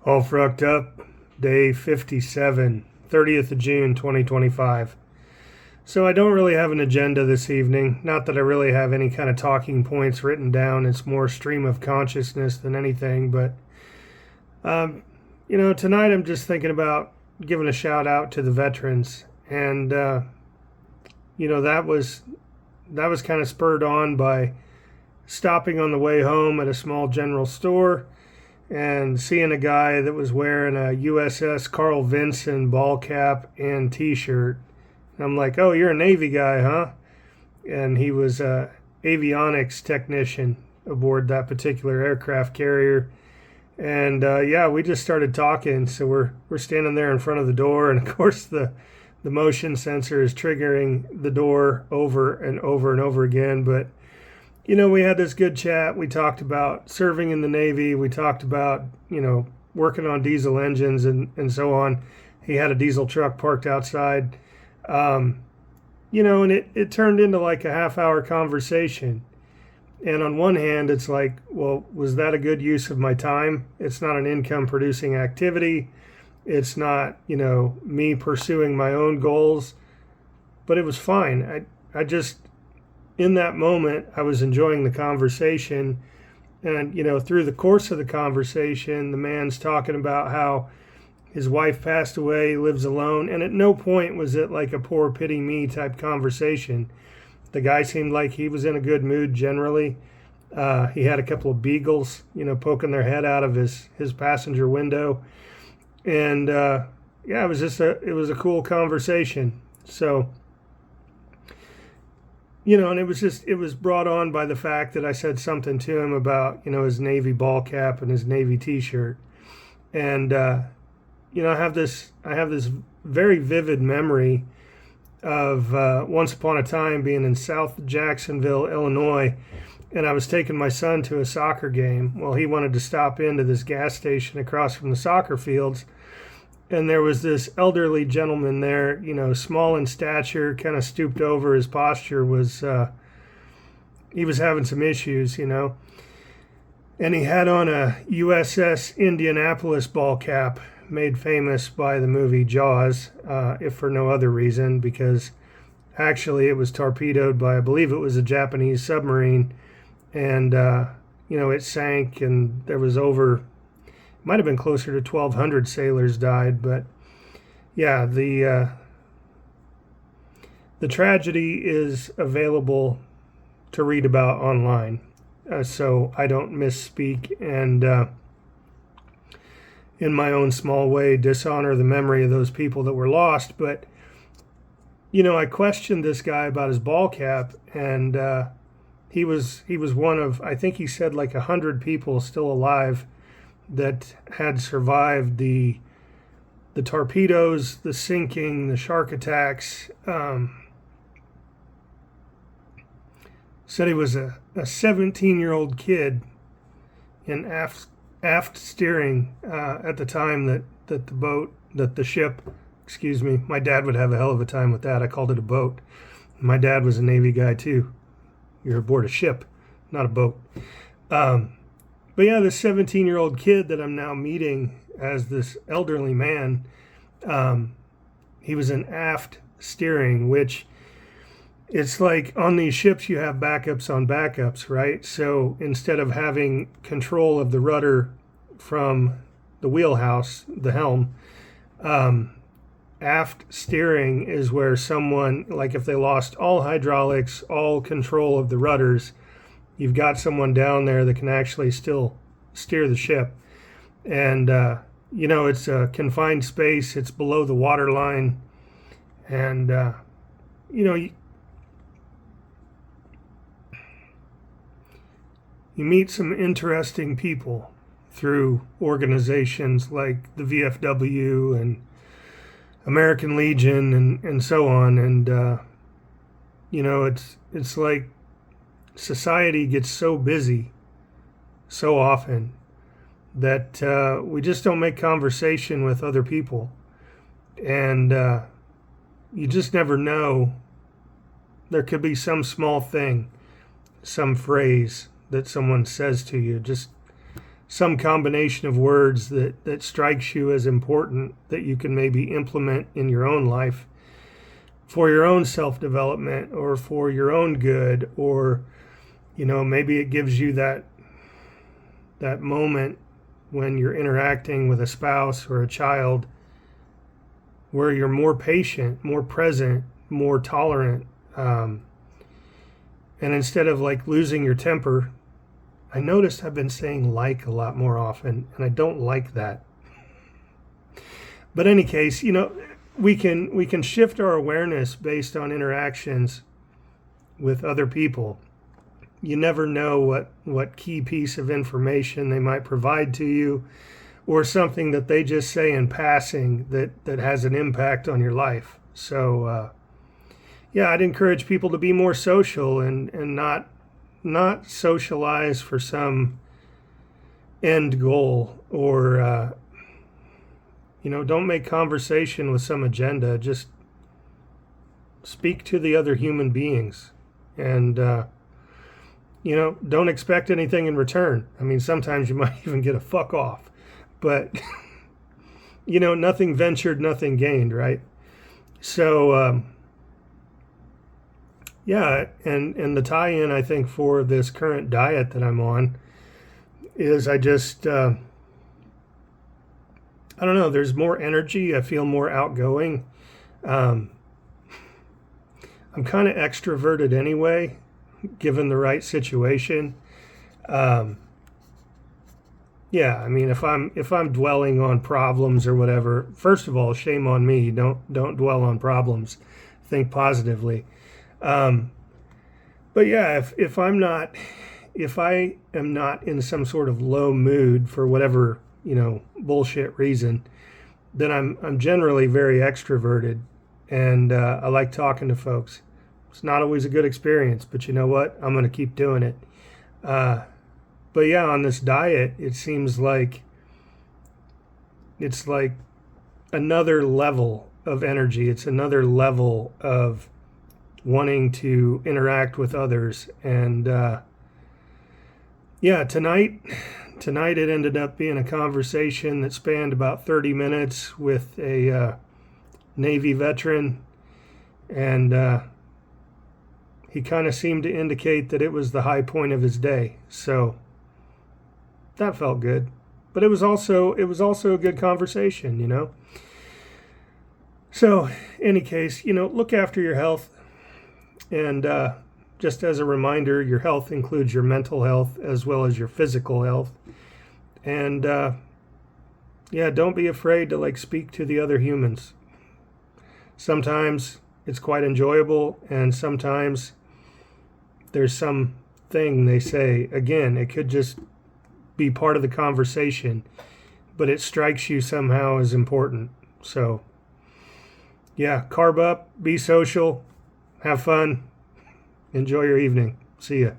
All frucked up, day 57, 30th of June, 2025. So I don't really have an agenda this evening. Not that I really have any kind of talking points written down. It's more stream of consciousness than anything. But, tonight I'm just thinking about giving a shout out to the veterans. And, that was kind of spurred on by stopping on the way home at a small general store and seeing a guy that was wearing a USS Carl Vinson ball cap and t-shirt. And I'm like, oh, you're a Navy guy, huh? And he was a avionics technician aboard that particular aircraft carrier. And we just started talking. So we're standing there in front of the door, and of course the motion sensor is triggering the door over and over and over again. But we had this good chat. We talked about serving in the Navy. We talked about, working on diesel engines and so on. He had a diesel truck parked outside. And it turned into like a half-hour conversation. And on one hand, it's like, well, was that a good use of my time? It's not an income-producing activity. It's not, me pursuing my own goals. But it was fine. I just... In that moment, I was enjoying the conversation, and through the course of the conversation, the man's talking about how his wife passed away, lives alone, and at no point was it like a poor pity me type conversation. The guy seemed like he was in a good mood generally. He had a couple of beagles, poking their head out of his passenger window, and it was a cool conversation. So. And it was brought on by the fact that I said something to him about, his Navy ball cap and his Navy t-shirt. And, I have this very vivid memory of once upon a time being in South Jacksonville, Illinois, and I was taking my son to a soccer game. Well, he wanted to stop into this gas station across from the soccer fields. And there was this elderly gentleman there, small in stature, kind of stooped over. His posture was, he was having some issues, And he had on a USS Indianapolis ball cap, made famous by the movie Jaws, if for no other reason, because actually it was torpedoed by, I believe it was a Japanese submarine. And, it sank, and there was might have been closer to 1,200 sailors died, but yeah, the tragedy is available to read about online, so I don't misspeak and in my own small way dishonor the memory of those people that were lost. But I questioned this guy about his ball cap, and he was one of, I think he said, like 100 people still alive that had survived the torpedoes, the sinking, the shark attacks. Said he was a 17-year-old kid in aft steering at the time that the ship, my dad would have a hell of a time with that. I called it a boat. My dad was a Navy guy too. You're aboard a ship, not a boat. But yeah, this 17-year-old kid that I'm now meeting as this elderly man, he was in aft steering, which it's like on these ships you have backups on backups, right? So instead of having control of the rudder from the wheelhouse, the helm, aft steering is where someone, like if they lost all hydraulics, all control of the rudders, you've got someone down there that can actually still steer the ship. And, it's a confined space. It's below the water line. And, you meet some interesting people through organizations like the VFW and American Legion and so on. And, it's like, society gets so busy so often that we just don't make conversation with other people. And you just never know. There could be some small thing, some phrase that someone says to you, just some combination of words that strikes you as important that you can maybe implement in your own life for your own self-development or for your own good, or maybe it gives you that moment when you're interacting with a spouse or a child where you're more patient, more present, more tolerant, and instead of like losing your temper. I noticed I've been saying like a lot more often, and I don't like that. But in any case, we can shift our awareness based on interactions with other people. You never know what key piece of information they might provide to you, or something that they just say in passing that has an impact on your life. So yeah, I'd encourage people to be more social and not socialize for some end goal, or don't make conversation with some agenda. Just speak to the other human beings, and don't expect anything in return. I mean, sometimes you might even get a fuck off, but nothing ventured, nothing gained, right? So yeah, and the tie-in, I think, for this current diet that I'm on is I just, I don't know, there's more energy. I feel more outgoing. I'm kind of extroverted anyway, given the right situation. Yeah, I mean, if I'm dwelling on problems or whatever, first of all, shame on me. Don't dwell on problems. Think positively. But yeah, if I am not in some sort of low mood for whatever, bullshit reason, then I'm generally very extroverted, and I like talking to folks. It's not always a good experience, but you know what? I'm going to keep doing it. But yeah, on this diet, it seems like it's like another level of energy. It's another level of wanting to interact with others. And yeah, tonight it ended up being a conversation that spanned about 30 minutes with a Navy veteran, and he kind of seemed to indicate that it was the high point of his day. So that felt good. But it was also a good conversation, So, any case, look after your health. And just as a reminder, your health includes your mental health as well as your physical health. And yeah, don't be afraid to speak to the other humans. Sometimes it's quite enjoyable, and sometimes there's some thing they say. Again, it could just be part of the conversation, but it strikes you somehow as important. So yeah, carb up, be social, have fun, enjoy your evening. See ya.